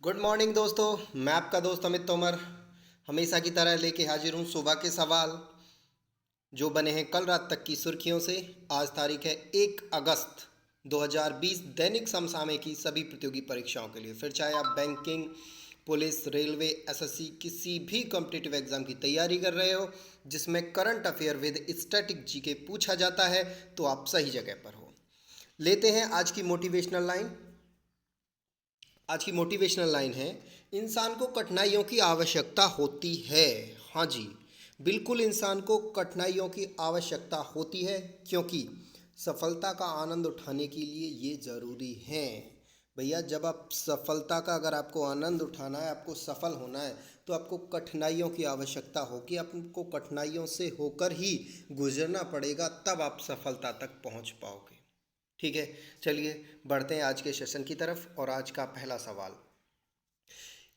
Good morning दोस्तों। मैं आपका दोस्त अमित तोमर हमेशा की तरह लेके हाजिर हूँ सुबह के सवाल जो बने हैं कल रात तक की सुर्खियों से। आज तारीख है 1 अगस्त 2020। दैनिक समसामयिक की सभी प्रतियोगी परीक्षाओं के लिए, फिर चाहे आप बैंकिंग, पुलिस, रेलवे, एसएससी किसी भी कॉम्पिटिटिव एग्जाम की तैयारी कर रहे हो जिसमें current affair with static GK पूछा जाता है, तो आप सही जगह पर हो। लेते हैं आज की मोटिवेशनल लाइन। आज की मोटिवेशनल लाइन है, इंसान को कठिनाइयों की आवश्यकता होती है। हाँ जी, बिल्कुल इंसान को कठिनाइयों की आवश्यकता होती है, क्योंकि सफलता का आनंद उठाने के लिए ये ज़रूरी है। भैया, जब आप सफलता का अगर आपको आनंद उठाना है, आपको सफल होना है, तो आपको कठिनाइयों की आवश्यकता होगी। आपको कठिनाइयों से होकर ही गुजरना पड़ेगा, तब आप सफलता तक पहुंच पाओगे। ठीक है, चलिए बढ़ते हैं आज के सेशन की तरफ। और आज का पहला सवाल,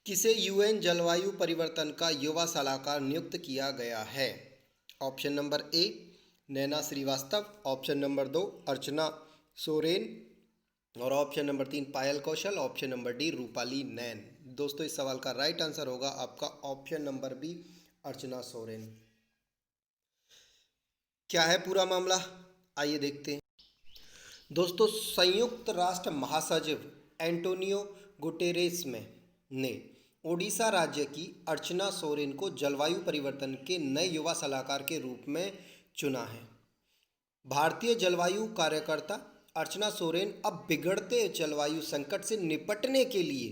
किसे यूएन जलवायु परिवर्तन का युवा सलाहकार नियुक्त किया गया है? Option number A Naina Srivastava, option number दो अर्चना सोरेन, और ऑप्शन नंबर तीन Payal Kaushal, option number D Rupali Nain. दोस्तों, इस सवाल का राइट आंसर होगा आपका option number B Archana Soren. क्या है पूरा मामला, आइए देखते हैं। दोस्तों, संयुक्त राष्ट्र महासचिव एंटोनियो गुटेरेस ने ओडिशा राज्य की अर्चना सोरेन को जलवायु परिवर्तन के नए युवा सलाहकार के रूप में चुना है। भारतीय जलवायु कार्यकर्ता अर्चना सोरेन अब बिगड़ते जलवायु संकट से निपटने के लिए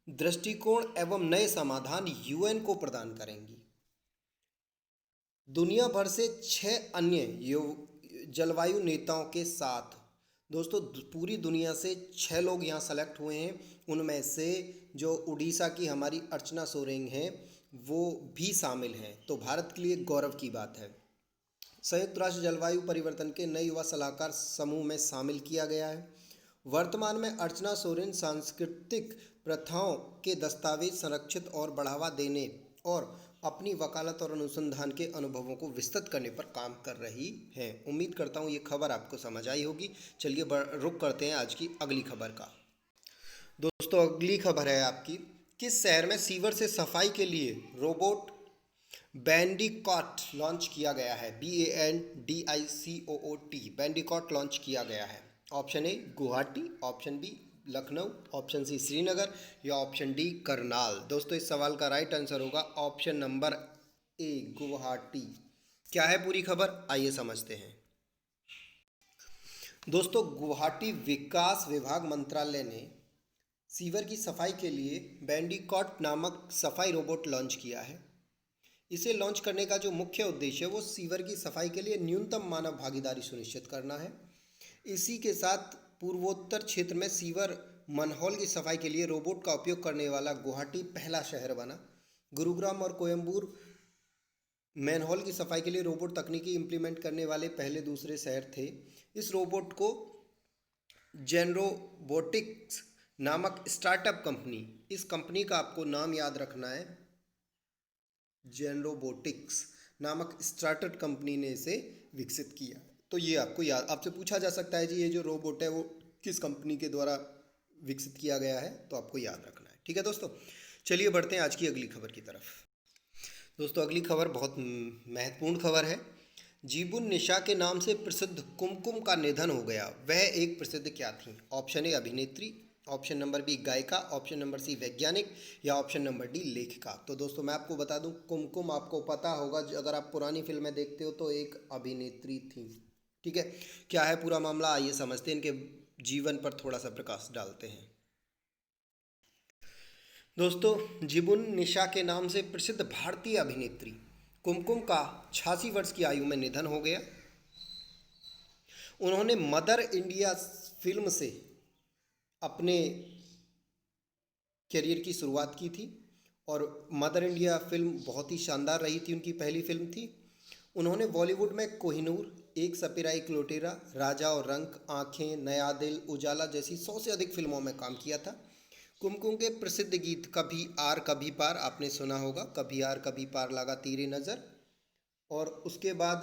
दृष्टिकोण एवं नए समाधान यूएन को प्रदान करेंगी। दुनिया भर से 6 अन्य जलवायु नेताओं के साथ, दोस्तों पूरी दुनिया से 6 लोग यहाँ सेलेक्ट हुए हैं। उनमें से जो उड़ीसा की हमारी अर्चना सोरेन हैं वो भी शामिल हैं, तो भारत के लिए गौरव की बात है। संयुक्त राष्ट्र जलवायु परिवर्तन के नए युवा सलाहकार समूह में शामिल किया गया है। वर्तमान में अर्चना सोरेन सांस्कृतिक प्रथाओं के दस्तावेज संरक्षित और बढ़ावा देने और अपनी वकालत और अनुसंधान के अनुभवों को विस्तृत करने पर काम कर रही हैं। उम्मीद करता हूँ ये खबर आपको समझ आई होगी। चलिए रुक करते हैं आज की अगली खबर का। दोस्तों, अगली खबर है आपकी, किस शहर में सीवर से सफाई के लिए रोबोट बैंडिकॉट लॉन्च किया गया है? BANDICOOT बैंडिकॉट लॉन्च किया गया है। Option A Guwahati, option B Lucknow, option C Srinagar, या ऑप्शन डी करनाल। दोस्तों, इस सवाल का राइट आंसर होगा ऑप्शन नंबर ए गुवाहाटी। क्या है पूरी खबर, आइए समझते हैं। दोस्तों, गुवाहाटी विकास विभाग मंत्रालय ने सीवर की सफाई के लिए बैंडिकॉट नामक सफाई रोबोट लॉन्च किया है। इसे लॉन्च करने का जो मुख्य उद्देश्य है वो सीवर की सफाई के लिए न्यूनतम मानव भागीदारी सुनिश्चित करना है। इसी के साथ पूर्वोत्तर क्षेत्र में सीवर मनहोल की सफाई के लिए रोबोट का उपयोग करने वाला गुवाहाटी पहला शहर बना। गुरुग्राम और कोयम्बूर मैनहोल की सफाई के लिए रोबोट तकनीकी इम्प्लीमेंट करने वाले पहले दूसरे शहर थे। इस रोबोट को जेनरोबोटिक्स नामक स्टार्टअप कंपनी, इस कंपनी का आपको नाम याद रखना है, जेनरोबोटिक्स नामक स्टार्टअप कंपनी ने इसे विकसित किया। तो ये आपको याद, आपसे पूछा जा सकता है जी ये जो रोबोट है वो किस कंपनी के द्वारा विकसित किया गया है, तो आपको याद रखना है। ठीक है दोस्तों, चलिए बढ़ते हैं आज की अगली खबर की तरफ। दोस्तों, अगली खबर बहुत महत्वपूर्ण खबर है। जीबुन निशा के नाम से प्रसिद्ध कुमकुम का निधन हो गया। वह एक प्रसिद्ध क्या थी? ऑप्शन ए अभिनेत्री, ऑप्शन नंबर बी गायिका, ऑप्शन नंबर सी वैज्ञानिक, या ऑप्शन नंबर डी लेखिका। तो दोस्तों, मैं आपको बता दूं, कुमकुम आपको पता होगा, अगर आप पुरानी फिल्में देखते हो तो एक अभिनेत्री थी। ठीक है, क्या है पूरा मामला, आइए समझते हैं, इनके जीवन पर थोड़ा सा प्रकाश डालते हैं। दोस्तों, जीबुन निशा के नाम से प्रसिद्ध भारतीय अभिनेत्री कुमकुम का 86 वर्ष की आयु में निधन हो गया। उन्होंने मदर इंडिया फिल्म से अपने करियर की शुरुआत की थी और मदर इंडिया फिल्म बहुत ही शानदार रही थी, उनकी पहली फिल्म थी। उन्होंने बॉलीवुड में कोहिनूर, एक सपेरा एक लुटेरा, राजा और रंक, आंखें, नया दिल, उजाला जैसी 100 से अधिक फिल्मों में काम किया था। कुमकुम के प्रसिद्ध गीत कभी आर कभी पार आपने सुना होगा, कभी आर कभी पार लगा तेरी नज़र, और उसके बाद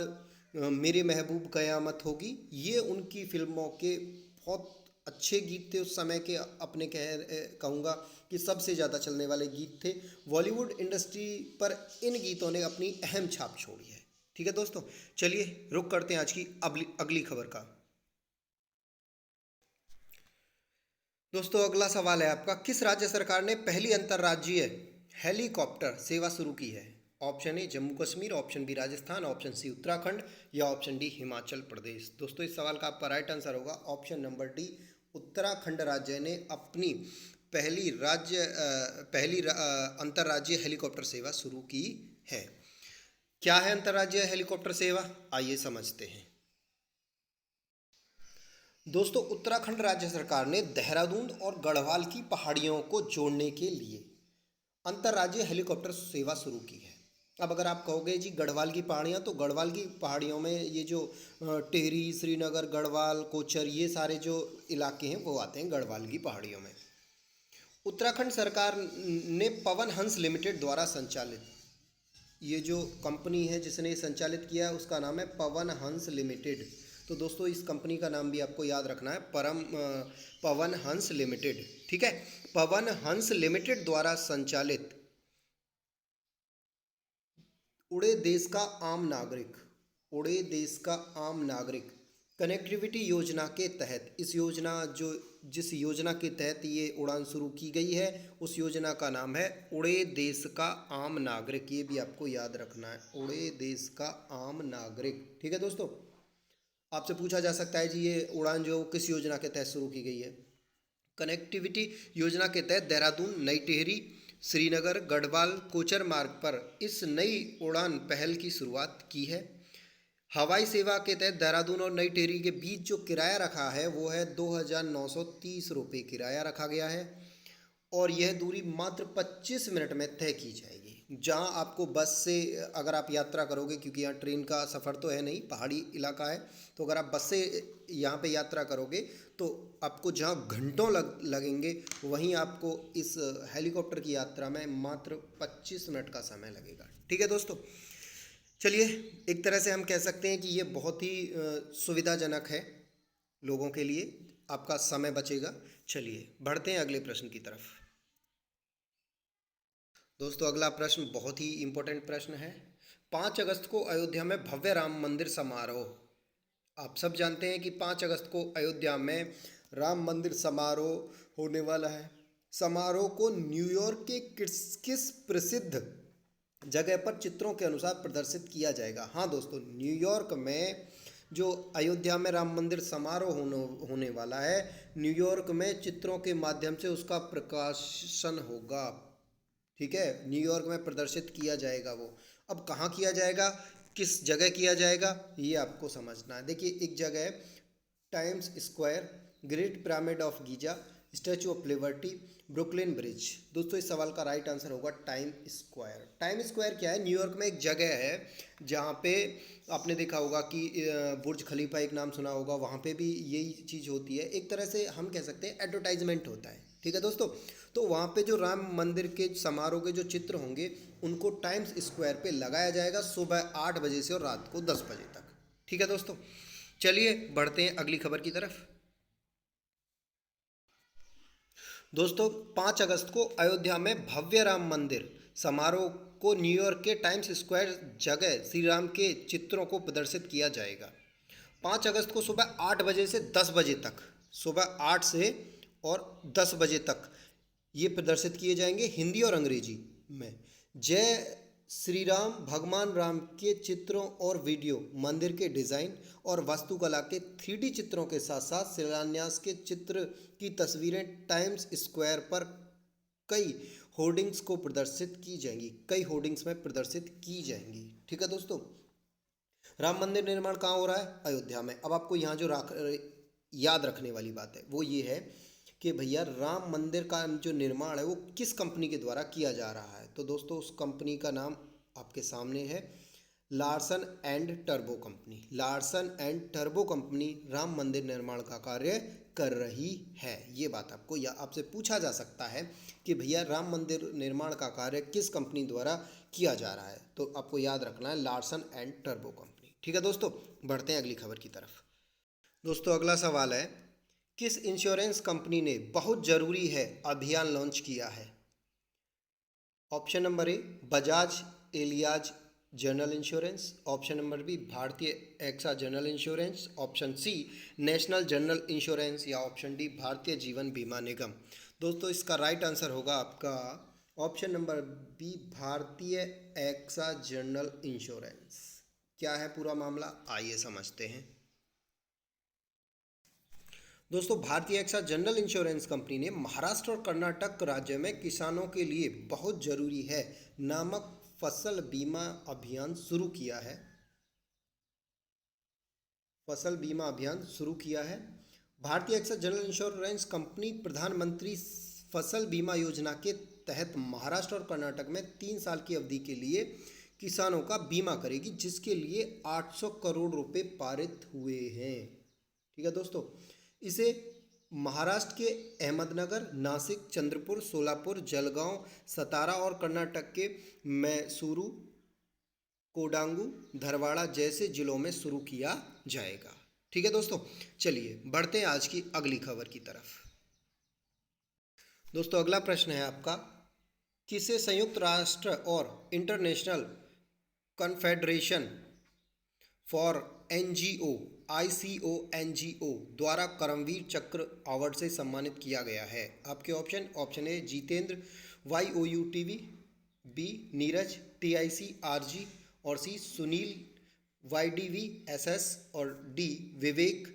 मेरे महबूब कयामत होगी, ये उनकी फिल्मों के बहुत अच्छे गीत थे उस समय के, अपने कहूँगा कि सबसे ज़्यादा चलने वाले गीत थे। बॉलीवुड इंडस्ट्री पर इन गीतों ने अपनी अहम छाप छोड़ी है। ठीक है दोस्तों, चलिए रुक करते हैं आज की अगली खबर का। दोस्तों अगला सवाल है आपका, किस राज्य सरकार ने पहली अंतर्राज्यीय हेलीकॉप्टर सेवा शुरू की है? Option A Jammu Kashmir, option B Rajasthan, option C Uttarakhand या ऑप्शन डी हिमाचल प्रदेश। दोस्तों इस सवाल का आपका राइट आंसर होगा ऑप्शन नंबर डी, उत्तराखंड राज्य ने अपनी पहली अंतर्राज्यीय हेलीकॉप्टर सेवा शुरू की है। क्या है अंतर्राज्यीय हेलीकॉप्टर सेवा, आइए समझते हैं। दोस्तों उत्तराखंड राज्य सरकार ने देहरादून और गढ़वाल की पहाड़ियों को जोड़ने के लिए अंतर्राज्यीय हेलीकॉप्टर सेवा शुरू की है। अब अगर आप कहोगे जी गढ़वाल की पहाड़ियाँ, तो गढ़वाल की पहाड़ियों में ये जो टिहरी, श्रीनगर, गढ़वाल, कोचर, ये सारे जो इलाके हैं वो आते हैं गढ़वाल की पहाड़ियों में। उत्तराखंड सरकार ने पवन हंस लिमिटेड द्वारा संचालित, ये जो कंपनी है जिसने संचालित किया है उसका नाम है पवन हंस लिमिटेड। तो दोस्तों इस कंपनी का नाम भी आपको याद रखना है, पवन हंस लिमिटेड। ठीक है, पवन हंस लिमिटेड द्वारा संचालित उड़े देश का आम नागरिक, उड़े देश का आम नागरिक कनेक्टिविटी योजना के तहत, जिस योजना के तहत ये उड़ान शुरू की गई है उस योजना का नाम है उड़े देश का आम नागरिक। ये भी आपको याद रखना है, उड़े देश का आम नागरिक। ठीक है दोस्तों, आपसे पूछा जा सकता है जी ये उड़ान जो किस योजना के तहत शुरू की गई है? कनेक्टिविटी योजना के तहत देहरादून, नई टिहरी, श्रीनगर, गढ़वाल, कोचर मार्ग पर इस नई उड़ान पहल की शुरुआत की है। हवाई सेवा के तहत देहरादून और नई टिहरी के बीच जो किराया रखा है वो है 2,930 रुपये किराया रखा गया है और यह दूरी मात्र 25 मिनट में तय की जाएगी। जहां आपको बस से अगर आप यात्रा करोगे, क्योंकि यहाँ ट्रेन का सफ़र तो है नहीं, पहाड़ी इलाका है, तो अगर आप बस से यहाँ पे यात्रा करोगे तो आपको जहाँ घंटों लगेंगे वहीं आपको इस हेलीकॉप्टर की यात्रा में मात्र 25 मिनट का समय लगेगा। ठीक है दोस्तों, चलिए एक तरह से हम कह सकते हैं कि ये बहुत ही सुविधाजनक है लोगों के लिए, आपका समय बचेगा। चलिए बढ़ते हैं अगले प्रश्न की तरफ। दोस्तों अगला प्रश्न बहुत ही इम्पोर्टेंट प्रश्न है। 5 अगस्त को अयोध्या में भव्य राम मंदिर समारोह। आप सब जानते हैं कि 5 अगस्त को अयोध्या में राम मंदिर समारोह होने वाला है। समारोह को न्यूयॉर्क के किस प्रसिद्ध जगह पर चित्रों के अनुसार प्रदर्शित किया जाएगा? हाँ दोस्तों, न्यूयॉर्क में जो अयोध्या में राम मंदिर समारोह होने वाला है, न्यूयॉर्क में चित्रों के माध्यम से उसका प्रकाशन होगा। ठीक है, न्यूयॉर्क में प्रदर्शित किया जाएगा वो। अब कहाँ किया जाएगा, किस जगह किया जाएगा, ये आपको समझना है। देखिए एक जगह है times square, great pyramid of Giza, statue of liberty, Brooklyn bridge. दोस्तों इस सवाल का राइट आंसर होगा टाइम स्क्वायर। टाइम स्क्वायर क्या है? न्यूयॉर्क में एक जगह है जहाँ पे आपने देखा होगा कि बुर्ज खलीफा एक नाम सुना होगा, वहाँ पे भी यही चीज़ होती है। एक तरह से हम कह सकते हैं एडवर्टाइजमेंट होता है। ठीक है दोस्तों, तो वहाँ पे जो राम मंदिर के समारोह के जो चित्र होंगे उनको टाइम्स स्क्वायर पे लगाया जाएगा सुबह 8 बजे से और रात को 10 बजे तक। ठीक है दोस्तों, चलिए बढ़ते हैं अगली खबर की तरफ। दोस्तों 5 अगस्त को अयोध्या में भव्य राम मंदिर समारोह को न्यूयॉर्क के टाइम्स स्क्वायर जगह श्री राम के चित्रों को प्रदर्शित किया जाएगा। 5 अगस्त को सुबह 8 बजे से 10 बजे तक, सुबह 8 से और 10 बजे तक ये प्रदर्शित किए जाएंगे हिंदी और अंग्रेजी में। जय श्री राम, भगवान राम के चित्रों और वीडियो, मंदिर के डिज़ाइन और वास्तुकला के 3D चित्रों के साथ साथ शिलान्यास के चित्र की तस्वीरें टाइम्स स्क्वायर पर कई होर्डिंग्स को प्रदर्शित की जाएंगी, कई होर्डिंग्स में प्रदर्शित की जाएंगी। ठीक है दोस्तों, राम मंदिर निर्माण कहाँ हो रहा है? अयोध्या में। अब आपको यहाँ जो याद रखने वाली बात है वो ये है कि भैया राम मंदिर का जो निर्माण है वो किस कंपनी के द्वारा किया जा रहा है? तो दोस्तों उस कंपनी का नाम आपके सामने है, Larsen and turbo company. Larsen and turbo company Ram मंदिर निर्माण का कार्य कर रही है। ये बात आपको या आपसे पूछा जा सकता है कि भैया राम मंदिर निर्माण का कार्य किस कंपनी द्वारा किया जा रहा है, तो आपको याद रखना है लार्सन एंड टर्बो कंपनी। ठीक है दोस्तों, बढ़ते हैं अगली खबर की तरफ। दोस्तों अगला सवाल है, किस इंश्योरेंस कंपनी ने बहुत जरूरी है अभियान लॉन्च किया है? Option number A Bajaj Allianz general insurance, option number B Bharatiya AXA general insurance, option C national general insurance या ऑप्शन डी भारतीय जीवन बीमा निगम। दोस्तों इसका राइट आंसर होगा आपका option number B Bharatiya AXA general insurance. क्या है पूरा मामला, आइए समझते हैं। दोस्तों भारतीय एक्सा जनरल इंश्योरेंस कंपनी ने महाराष्ट्र और कर्नाटक राज्य में किसानों के लिए बहुत जरूरी है नामक फसल बीमा अभियान शुरू किया है। फसल बीमा अभियान शुरू किया है। भारतीय एक्सा जनरल इंश्योरेंस कंपनी प्रधानमंत्री फसल बीमा योजना के तहत महाराष्ट्र और कर्नाटक में 3 साल की अवधि के लिए किसानों का बीमा करेगी, जिसके लिए 800 करोड़ रुपए पारित हुए हैं। ठीक है दोस्तों, इसे महाराष्ट्र के अहमदनगर, नासिक, चंद्रपुर, सोलापुर, जलगांव, सतारा और कर्नाटक के मैसूरू, कोडांगू, धरवाड़ा जैसे जिलों में शुरू किया जाएगा। ठीक है दोस्तों, चलिए बढ़ते हैं आज की अगली खबर की तरफ। दोस्तों अगला प्रश्न है आपका, किसे संयुक्त राष्ट्र और international confederation for NGO ICONGO द्वारा करमवीर चक्र अवार्ड से सम्मानित किया गया है? आपके option A Jitendra YOUTV, B Neeraj TICRG और सी सुनील YDVSS और डी विवेक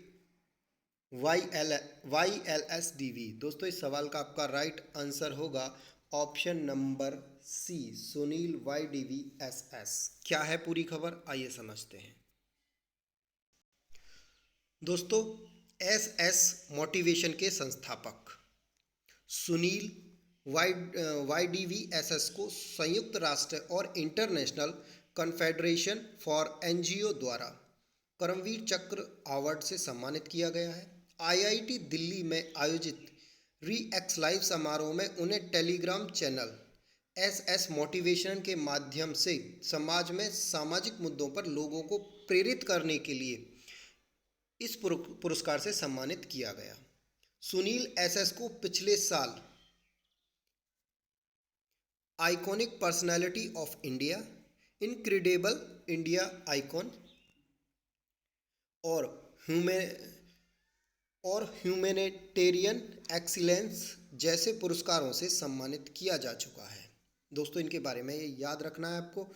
YLSDV। दोस्तों इस सवाल का आपका राइट आंसर होगा option number C Sunil YDVSS। क्या है पूरी खबर, आइए समझते हैं। दोस्तों SS मोटिवेशन के संस्थापक सुनील YDVSS को संयुक्त राष्ट्र और इंटरनेशनल कन्फेडरेशन फॉर एनजीओ द्वारा करमवीर चक्र अवार्ड से सम्मानित किया गया है। IIT दिल्ली में आयोजित री-एक्स लाइव समारोह में उन्हें टेलीग्राम चैनल SS मोटिवेशन के माध्यम से समाज में सामाजिक मुद्दों पर लोगों को प्रेरित करने के लिए इस पुरस्कार से सम्मानित किया गया। सुनील SS को पिछले साल iconic personality of India, incredible India icon और ह्यूमैनिटेरियन एक्सीलेंस जैसे पुरस्कारों से सम्मानित किया जा चुका है। दोस्तों इनके बारे में ये याद रखना है आपको,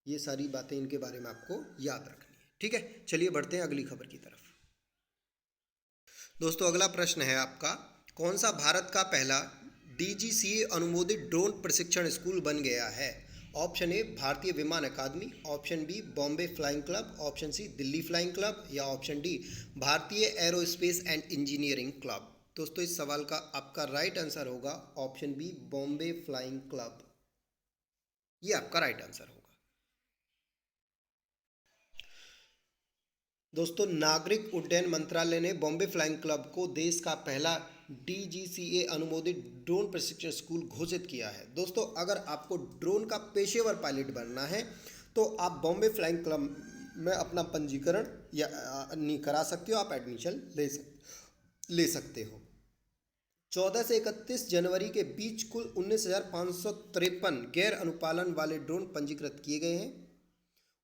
ये सारी बातें इनके बारे में आपको याद रखनी है। ठीक है, चलिए बढ़ते हैं अगली खबर की तरफ। दोस्तों अगला प्रश्न है आपका, कौन सा भारत का पहला DGCA अनुमोदित ड्रोन प्रशिक्षण स्कूल बन गया है? Option A Bharatiya Vimaan Akadami, option B Bombay flying club, option C Delhi flying club या option D Bharatiya aerospace and engineering club. दोस्तों इस सवाल का आपका राइट आंसर होगा option B Bombay flying club. ये आपका राइट आंसर होगा। दोस्तों नागरिक उड्डयन मंत्रालय ने बॉम्बे फ्लाइंग क्लब को देश का पहला DGCA अनुमोदित ड्रोन प्रशिक्षण स्कूल घोषित किया है। दोस्तों अगर आपको ड्रोन का पेशेवर पायलट बनना है तो आप बॉम्बे फ्लाइंग क्लब में अपना पंजीकरण या करा सकते हो, आप एडमिशन ले सकते हो। 14 से 31 जनवरी के बीच कुल 19,553 गैर अनुपालन वाले ड्रोन पंजीकृत किए गए हैं।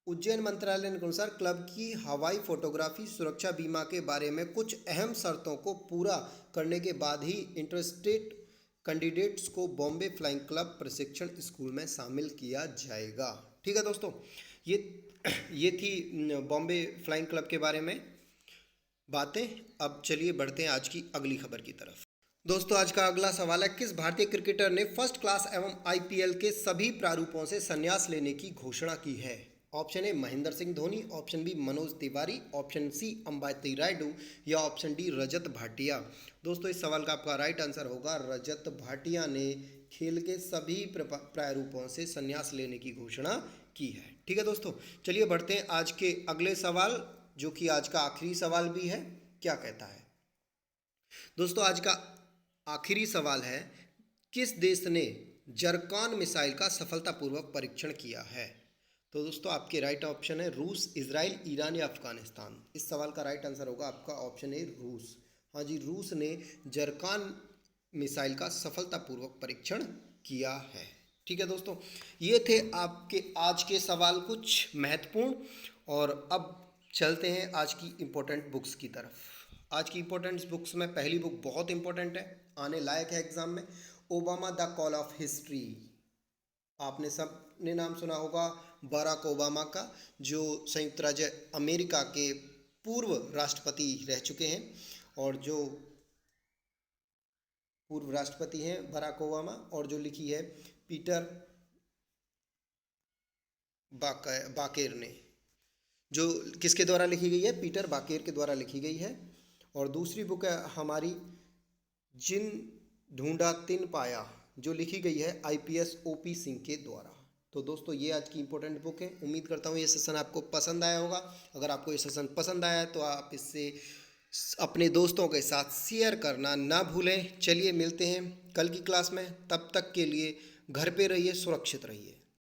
उज्जैन मंत्रालय के अनुसार क्लब की हवाई फोटोग्राफी सुरक्षा बीमा के बारे में कुछ अहम शर्तों को पूरा करने के बाद ही इंटरेस्टेड कैंडिडेट्स को बॉम्बे फ्लाइंग क्लब प्रशिक्षण स्कूल में शामिल किया जाएगा। ठीक है दोस्तों, ये थी बॉम्बे फ्लाइंग क्लब के बारे में बातें। अब चलिए बढ़ते हैं आज की अगली खबर की तरफ। दोस्तों आज का अगला सवाल है, किस भारतीय क्रिकेटर ने फर्स्ट क्लास एवं IPL के सभी प्रारूपों से संन्यास लेने की घोषणा की है? Option A Mahendra Singh Dhoni, option B Manoj Tiwari, option C Ambati Rayudu या ऑप्शन डी रजत भाटिया। दोस्तों इस सवाल का आपका राइट आंसर होगा रजत भाटिया ने खेल के सभी प्रारूपों से संन्यास लेने की घोषणा की है। ठीक है दोस्तों, चलिए बढ़ते हैं आज के अगले सवाल, जो कि आज का आखिरी सवाल भी है। क्या कहता है दोस्तों, आज का आखिरी सवाल है, किस देश ने जरकान मिसाइल का सफलतापूर्वक परीक्षण किया है? तो दोस्तों आपके राइट ऑप्शन है रूस, इजराइल, ईरान या अफगानिस्तान। इस सवाल का राइट आंसर होगा आपका ऑप्शन ए रूस। हाँ जी, रूस ने जरकान मिसाइल का सफलतापूर्वक परीक्षण किया है। ठीक है दोस्तों, ये थे आपके आज के सवाल कुछ महत्वपूर्ण। और अब चलते हैं आज की इम्पोर्टेंट बुक्स की तरफ। आज की इम्पोर्टेंट बुक्स में पहली बुक बहुत इंपॉर्टेंट है, आने लायक है एग्जाम में, Obama the call of history. आपने सब ने नाम सुना होगा बराक ओबामा का, जो संयुक्त राज्य अमेरिका के पूर्व राष्ट्रपति रह चुके हैं, और जो पूर्व राष्ट्रपति हैं बराक ओबामा, और जो लिखी है पीटर बाकेर ने, जो किसके द्वारा लिखी गई है, पीटर बाकेर के द्वारा लिखी गई है। और दूसरी बुक है हमारी जिन ढूंढा तिन पाया, जो लिखी गई है आईपीएस ओपी सिंह के द्वारा। तो दोस्तों ये आज की इंपॉर्टेंट बुक है। उम्मीद करता हूँ ये सेशन आपको पसंद आया होगा। अगर आपको ये सेशन पसंद आया है तो आप इससे अपने दोस्तों के साथ शेयर करना ना भूलें। चलिए मिलते हैं कल की क्लास में, तब तक के लिए घर पे रहिए, सुरक्षित रहिए।